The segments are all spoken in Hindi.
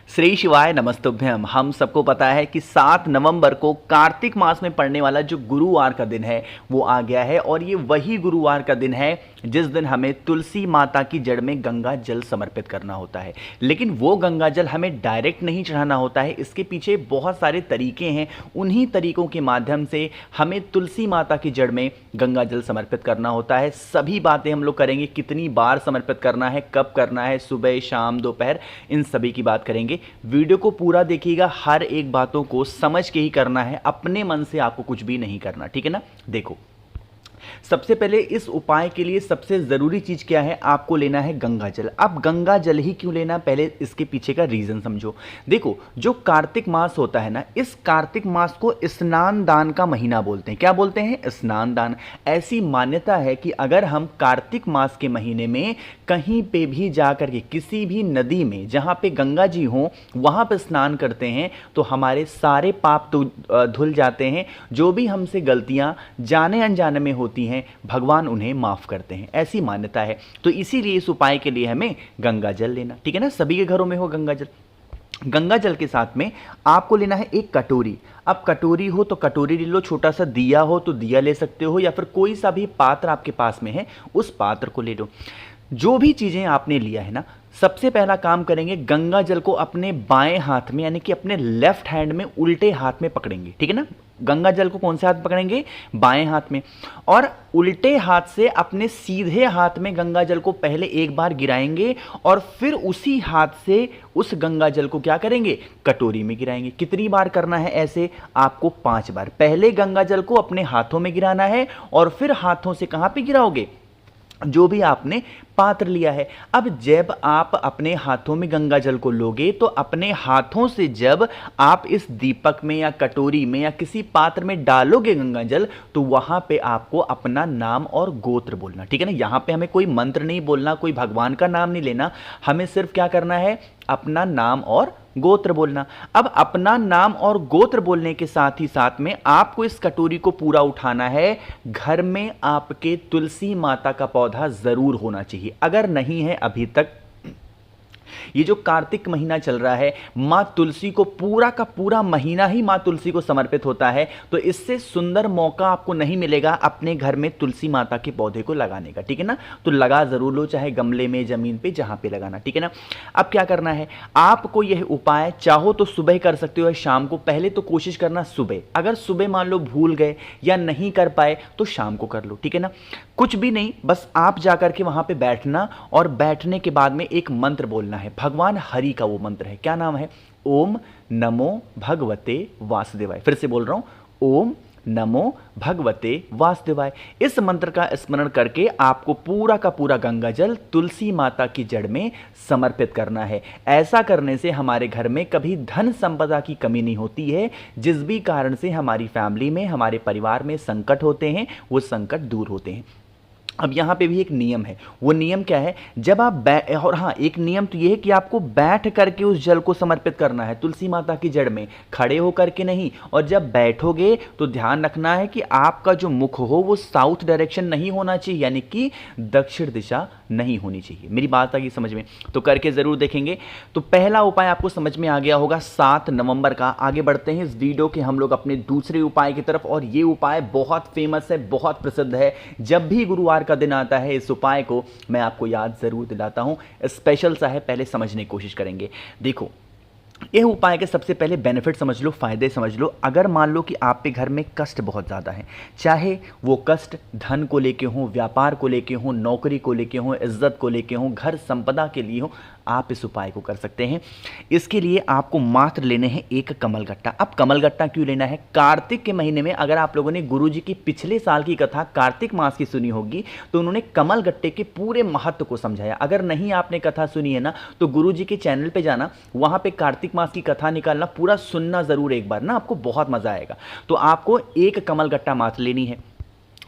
श्री शिवाय नमस्तुभ्यम। हम सबको पता है कि 7 नवंबर को कार्तिक मास में पड़ने वाला जो गुरुवार का दिन है वो आ गया है और ये वही गुरुवार का दिन है जिस दिन हमें तुलसी माता की जड़ में गंगा जल समर्पित करना होता है। लेकिन वो गंगा जल हमें डायरेक्ट नहीं चढ़ाना होता है, इसके पीछे बहुत सारे तरीके हैं। उन्हीं तरीकों के माध्यम से हमें तुलसी माता की जड़ में गंगा जल समर्पित करना होता है। सभी बातें हम लोग करेंगे, कितनी बार समर्पित करना है, कब करना है, सुबह शाम दोपहर, इन सभी की बात करेंगे। वीडियो को पूरा देखिएगा, हर एक बातों को समझ के ही करना है, अपने मन से आपको कुछ भी नहीं करना, ठीक है ना। देखो, सबसे पहले इस उपाय के लिए सबसे जरूरी चीज क्या है, आपको लेना है गंगा जल। अब गंगा जल ही क्यों लेना, पहले इसके पीछे का रीजन समझो। देखो, जो कार्तिक मास होता है ना, इस कार्तिक मास को स्नान दान का महीना बोलते हैं। क्या बोलते हैं? स्नान दान। ऐसी मान्यता है कि अगर हम कार्तिक मास के महीने में कहीं पे भी जाकर के किसी भी नदी में जहां पे गंगा जी हो वहां पे स्नान करते हैं तो हमारे सारे पाप तो धुल जाते हैं। जो भी हमसे गलतियां जाने अनजाने में होती हैं भगवान उन्हें माफ करते हैं, ऐसी मान्यता है। तो इसीलिए इस उपाय के लिए हमें गंगा जल लेना, ठीक है ना। सभी के घरों में हो गंगा जल। गंगा जल के साथ में आपको लेना है एक कटोरी। अब कटोरी हो तो कटोरी ले लो, छोटा सा दिया हो तो दिया ले सकते हो, या फिर कोई सा भी पात्र आपके पास में है उस पात्र को ले लो। जो भी चीजें आपने लिया है ना, सबसे पहला काम करेंगे, गंगा जल को अपने बाएं हाथ में यानी कि अपने लेफ्ट हैंड में उल्टे हाथ में पकड़ेंगे, ठीक है ना। गंगा जल को कौन से हाथ में पकड़ेंगे? बाएं हाथ में। और उल्टे हाथ से अपने सीधे हाथ में गंगा जल को पहले एक बार गिराएंगे और फिर उसी हाथ से उस गंगा जल को क्या करेंगे? कटोरी में गिराएंगे। कितनी बार करना है ऐसे? आपको 5 बार। पहले गंगा जल को अपने हाथों में गिराना है और फिर हाथों से कहां पे गिराओगे? जो भी आपने पात्र लिया है। अब जब आप अपने हाथों में गंगा जल को लोगे तो अपने हाथों से जब आप इस दीपक में या कटोरी में या किसी पात्र में डालोगे गंगा जल, तो वहां पे आपको अपना नाम और गोत्र बोलना, ठीक है ना। यहां पे हमें कोई मंत्र नहीं बोलना, कोई भगवान का नाम नहीं लेना, हमें सिर्फ क्या करना है? अपना नाम और गोत्र बोलना। अब अपना नाम और गोत्र बोलने के साथ ही साथ में आपको इस कटोरी को पूरा उठाना है। घर में आपके तुलसी माता का पौधा जरूर होना चाहिए। अगर नहीं है अभी तक, ये जो कार्तिक महीना चल रहा है, मां तुलसी को पूरा का पूरा महीना ही मां तुलसी को समर्पित होता है, तो इससे सुंदर मौका आपको नहीं मिलेगा अपने घर में तुलसी माता के पौधे को लगाने का, ठीक है ना। तो लगा जरूर लो, चाहे गमले में, जमीन पे, जहां पे लगाना, ठीक है ना। अब क्या करना है आपको? यह उपाय चाहो तो सुबह कर सकते हो या शाम को। पहले तो कोशिश करना सुबह। अगर सुबह मान लो भूल गए या नहीं कर पाए तो शाम को कर लो, ठीक है ना। कुछ भी नहीं, बस आप जाकर के वहां पे बैठना और बैठने के बाद में एक मंत्र बोलना है। भगवान हरि का वो मंत्र है। क्या नाम है? ओम नमो भगवते वासुदेवाय। फिर से बोल रहा हूं, ओम नमो भगवते वासुदेवाय। इस मंत्र का स्मरण करके आपको पूरा का पूरा गंगा जल तुलसी माता की जड़ में समर्पित करना है। ऐसा करने से हमारे घर में कभी धन संपदा की कमी नहीं होती है। जिस भी कारण से हमारी फैमिली में, हमारे परिवार में संकट होते हैं, वो संकट दूर होते हैं। अब यहाँ पे भी एक नियम है। वो नियम क्या है? जब आप और हाँ, एक नियम तो ये है कि आपको बैठ करके उस जल को समर्पित करना है तुलसी माता की जड़ में, खड़े होकर के नहीं। और जब बैठोगे तो ध्यान रखना है कि आपका जो मुख हो वो साउथ डायरेक्शन नहीं होना चाहिए, यानी कि दक्षिण दिशा नहीं होनी चाहिए। मेरी बात आ गई समझ में? तो करके जरूर देखेंगे। तो पहला उपाय आपको समझ में आ गया होगा 7 नवंबर का। आगे बढ़ते हैं इस वीडियो के हम लोग अपने दूसरे उपाय की तरफ, और ये उपाय बहुत फेमस है, बहुत प्रसिद्ध है। जब भी गुरुवार का दिन आता है इस उपाय को मैं आपको याद जरूर दिलाता हूं। स्पेशल सा है, पहले समझने की कोशिश करेंगे। देखो, यह उपाय के सबसे पहले बेनिफिट समझ लो, फायदे समझ लो। अगर मान लो कि आपके घर में कष्ट बहुत ज़्यादा है, चाहे वो कष्ट धन को लेके हो, व्यापार को लेके हो, नौकरी को लेके हो, इज्जत को लेके हो, घर संपदा के लिए हो, आप इस उपाय को कर सकते हैं। इसके लिए आपको मात्र लेने हैं एक कमलगट्टा। अब कमलगट्टा क्यों लेना है? कार्तिक के महीने में अगर आप लोगों ने गुरुजी की पिछले साल की कथा कार्तिक मास की सुनी होगी तो उन्होंने कमलगट्टे के पूरे महत्व को समझाया। अगर नहीं आपने कथा सुनी है ना, तो गुरुजी के चैनल पे जाना, वहां पे कार्तिक मास की कथा निकालना, पूरा सुनना जरूर एक बार ना, आपको बहुत मजा आएगा। तो आपको एक कमलगट्टा मात्र लेनी है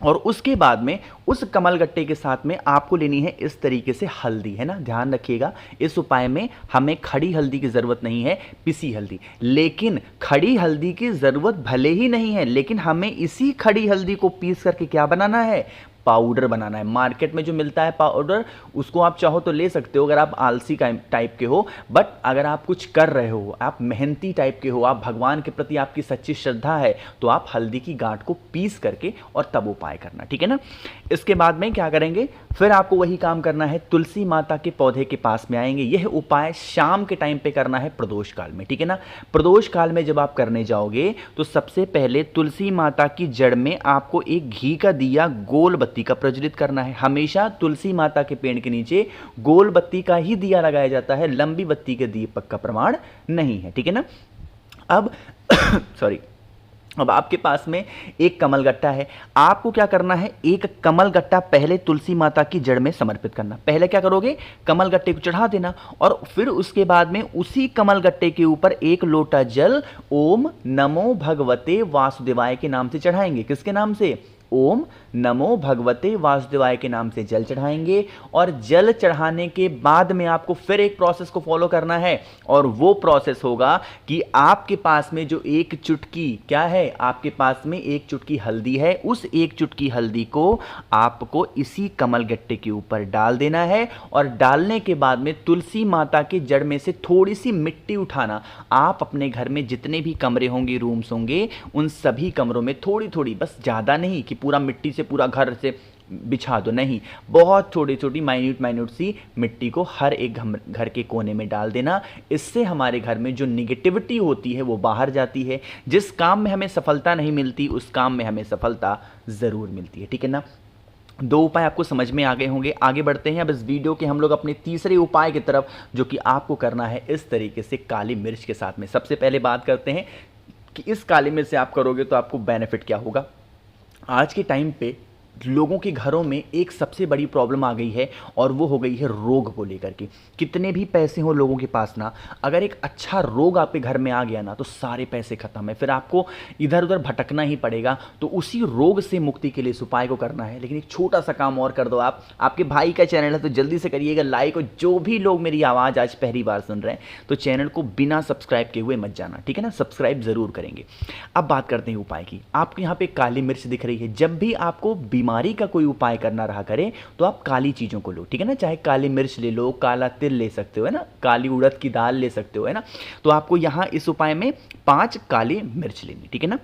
और उसके बाद में उस कमलगट्टे के साथ में आपको लेनी है इस तरीके से हल्दी, है ना। ध्यान रखिएगा, इस उपाय में हमें खड़ी हल्दी की जरूरत नहीं है, पिसी हल्दी। लेकिन खड़ी हल्दी की जरूरत भले ही नहीं है, लेकिन हमें इसी खड़ी हल्दी को पीस करके क्या बनाना है? पाउडर बनाना है। मार्केट में जो मिलता है पाउडर उसको आप चाहो तो ले सकते हो अगर आप आलसी टाइप के हो, बट अगर आप कुछ कर रहे हो, आप मेहनती टाइप के हो, आप भगवान के प्रति आपकी सच्ची श्रद्धा है, तो आप हल्दी की गांठ को पीस करके और तब उपाय करना, ठीक है ना। इसके बाद में क्या करेंगे, फिर आपको वही काम करना है, तुलसी माता के पौधे के पास में आएंगे। यह उपाय शाम के टाइम पे करना है प्रदोष काल में, ठीक है ना। प्रदोष काल में जब आप करने जाओगे तो सबसे पहले तुलसी माता की जड़ में आपको एक घी का दिया गोल बत्ती का प्रज्वलित करना है। हमेशा तुलसी माता के पेड़ के नीचे गोल बत्ती का ही दिया लगाया जाता है, लंबी बत्ती के दीपक का प्रमाण नहीं है, ठीक है ना। अब सॉरी, अब आपके पास में एक कमल गट्टा है। आपको क्या करना है, एक कमल गट्टा पहले तुलसी माता की जड़ में समर्पित करना। पहले क्या करोगे, कमल गट्टे को चढ़ा देना और फिर उसके बाद में उसी कमल गट्टे के ऊपर एक लोटा जल ओम नमो भगवते वासुदेवाय के नाम से चढ़ाएंगे। किसके नाम से, ओम नमो भगवते वासुदेवाय के नाम से जल चढ़ाएंगे। और जल चढ़ाने के बाद में आपको फिर एक प्रोसेस को फॉलो करना है, और वो प्रोसेस होगा कि आपके पास में जो एक चुटकी क्या है, आपके पास में एक चुटकी हल्दी है, उस एक चुटकी हल्दी को आपको इसी कमल गट्टे के ऊपर डाल देना है। और डालने के बाद में तुलसी माता की जड़ में से थोड़ी सी मिट्टी उठाना। आप अपने घर में जितने भी कमरे होंगे, रूम्स होंगे, उन सभी कमरों में थोड़ी थोड़ी, बस ज़्यादा नहीं कि पूरा मिट्टी से पूरा घर से बिछा दो, नहीं, बहुत छोटी छोटी माइन्यूट सी मिट्टी को हर एक घर के कोने में डाल देना। इससे हमारे घर में जो निगेटिविटी होती है वो बाहर जाती है। जिस काम में हमें सफलता नहीं मिलती उस काम में हमें सफलता ज़रूर मिलती है, ठीक है ना। दो उपाय आपको समझ में आ गए होंगे। आगे बढ़ते हैं अब इस वीडियो के हम लोग अपने तीसरे उपाय की तरफ, जो कि आपको करना है इस तरीके से काली मिर्च के साथ में। सबसे पहले बात करते हैं कि इस काली मिर्च से आप करोगे तो आपको बेनिफिट क्या होगा। आज के टाइम पे लोगों के घरों में एक सबसे बड़ी प्रॉब्लम आ गई है, और वो हो गई है रोग को लेकर के। कितने भी पैसे हो लोगों के पास ना, अगर एक अच्छा रोग आपके घर में आ गया ना तो सारे पैसे खत्म है, फिर आपको इधर उधर भटकना ही पड़ेगा। तो उसी रोग से मुक्ति के लिए इस उपाय को करना है। लेकिन एक छोटा सा काम और कर दो, आप आपके भाई का चैनल है तो जल्दी से करिएगा लाइक। और जो भी लोग मेरी आवाज़ आज पहली बार सुन रहे हैं तो चैनल को बिना सब्सक्राइब किए हुए मत जाना, ठीक है ना, सब्सक्राइब जरूर करेंगे। अब बात करते हैं उपाय की। आपको यहाँ पे काली मिर्च दिख रही है। जब भी आपको बीमारी का कोई उपाय करना रहा करे तो आप काली चीजों को लो, ठीक है ना। चाहे काली मिर्च ले लो, काला तिल ले सकते हो, है ना, काली उड़द की दाल ले सकते हो, है ना। तो आपको यहां इस उपाय में 5 काली मिर्च लेनी, ठीक है ना।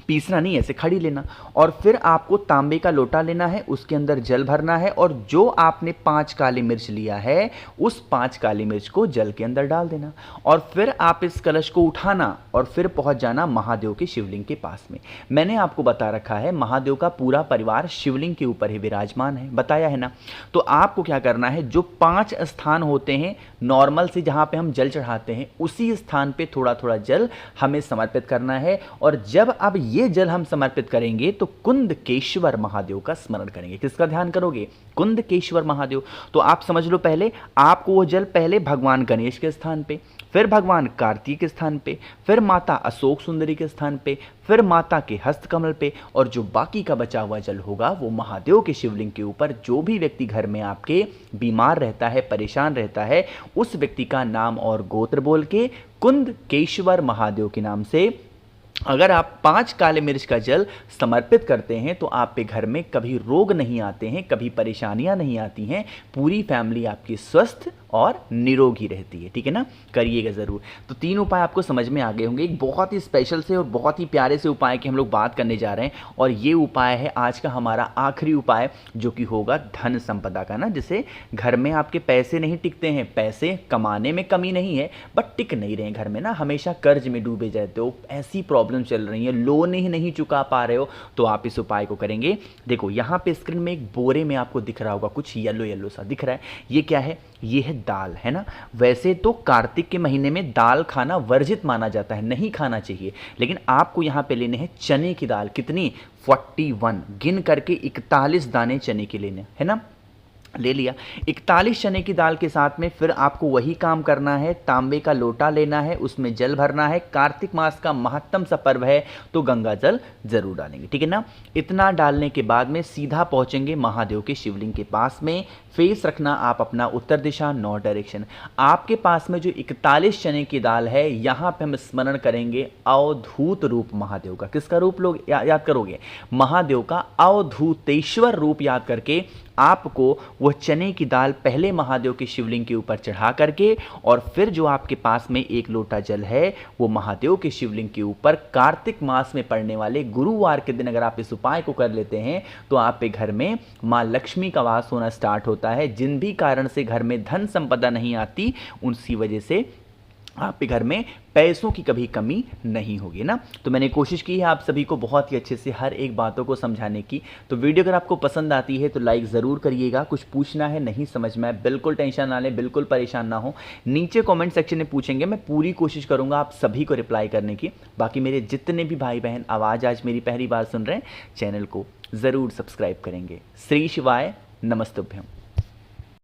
पीसना नहीं, ऐसे खड़ी लेना। और फिर आपको तांबे का लोटा लेना है, उसके अंदर जल भरना है, और जो आपने 5 काली मिर्च लिया है उस 5 काली मिर्च को जल के अंदर डाल देना। और फिर आप इस कलश को उठाना और फिर पहुंच जाना महादेव के शिवलिंग के पास में। मैंने आपको बता रखा है महादेव का पूरा परिवार शिवलिंग के ऊपर ही विराजमान है, बताया है ना। तो आपको क्या करना है, जो 5 स्थान होते हैं नॉर्मल से जहां पे हम जल चढ़ाते हैं, उसी स्थान पे थोड़ा थोड़ा जल हमें समर्पित करना है। और जब अब ये जल हम समर्पित करेंगे तो कुंदकेश्वर महादेव का स्मरण करेंगे। किसका ध्यान करोगे, कुंदकेश्वर महादेव। तो आप समझ लो, पहले आपको वो जल पहले भगवान गणेश के स्थान पे, फिर भगवान कार्तिक के स्थान पे, फिर माता अशोक सुंदरी के स्थान पे, फिर माता के हस्तकमल पे, और जो बाकी का बचा हुआ जल होगा वो महादेव के शिवलिंग के ऊपर। जो भी व्यक्ति घर में आपके बीमार रहता है, परेशान रहता है, उस व्यक्ति का नाम और गोत्र बोल के कुंदकेश्वर महादेव के नाम से अगर आप 5 काले मिर्च का जल समर्पित करते हैं तो आपके घर में कभी रोग नहीं आते हैं, कभी परेशानियां नहीं आती हैं, पूरी फैमिली आपकी स्वस्थ और निरोगी रहती है, ठीक है ना। करिएगा ज़रूर। तो 3 उपाय आपको समझ में आ गए होंगे। एक बहुत ही स्पेशल से और बहुत ही प्यारे से उपाय की हम लोग बात करने जा रहे हैं, और ये उपाय है आज का हमारा आखिरी उपाय, जो कि होगा धन संपदा का ना। जिसे घर में आपके पैसे नहीं टिकते हैं, पैसे कमाने में कमी नहीं है, बट टिक नहीं रहे हैं घर में ना, हमेशा कर्ज में डूबे जाते हो, ऐसी प्रॉब्लम चल रही है, लोन ही नहीं चुका पा रहे हो, तो आप इस उपाय को करेंगे। देखो यहाँ पे स्क्रीन में एक बोरे में आपको दिख रहा होगा, कुछ येलो येलो सा दिख रहा है, ये क्या है, ये है दाल, है ना। वैसे तो कार्तिक के महीने में दाल खाना वर्जित माना जाता है, नहीं खाना चाहिए, लेकिन आपको यहाँ पे लेने हैं चने की दाल। कितनी, 41, गिन करके 41 दाने चने के लेने, है ना। ले लिया। 41 चने की दाल के साथ में फिर आपको वही काम करना है, तांबे का लोटा लेना है, उसमें जल भरना है। कार्तिक मास का महत्तम सा पर्व है तो गंगा जल जरूर डालेंगे, ठीक है ना। इतना डालने के बाद में सीधा पहुंचेंगे महादेव के शिवलिंग के पास में। फेस रखना आप अपना उत्तर दिशा, नॉर्थ डायरेक्शन। आपके पास में जो 41 चने की दाल है, यहाँ पे हम स्मरण करेंगे अवधूत रूप महादेव का। किसका रूप लोग याद करोगे? महादेव का अवधूतेश्वर रूप याद करके आपको वह चने की दाल पहले महादेव के शिवलिंग के ऊपर चढ़ा करके, और फिर जो आपके पास में 1 लोटा जल है वो महादेव के शिवलिंग के ऊपर कार्तिक मास में पड़ने वाले गुरुवार के दिन अगर आप इस उपाय को कर लेते हैं तो आप के घर में मां लक्ष्मी का वास होना स्टार्ट होता है। जिन भी कारण से घर में धन संपदा नहीं आती, उसी वजह से आपके घर में पैसों की कभी कमी नहीं होगी ना। तो मैंने कोशिश की है आप सभी को बहुत ही अच्छे से हर एक बातों को समझाने की। तो वीडियो अगर आपको पसंद आती है तो लाइक ज़रूर करिएगा। कुछ पूछना है, नहीं समझ में आए, बिल्कुल टेंशन ना लें, बिल्कुल परेशान ना हो, नीचे कमेंट सेक्शन में पूछेंगे, मैं पूरी कोशिश करूँगा आप सभी को रिप्लाई करने की। बाकी मेरे जितने भी भाई बहन आवाज़ आज मेरी पहली बार सुन रहे हैं, चैनल को ज़रूर सब्सक्राइब करेंगे। श्री शिवाय, नमस्तुभ्यम।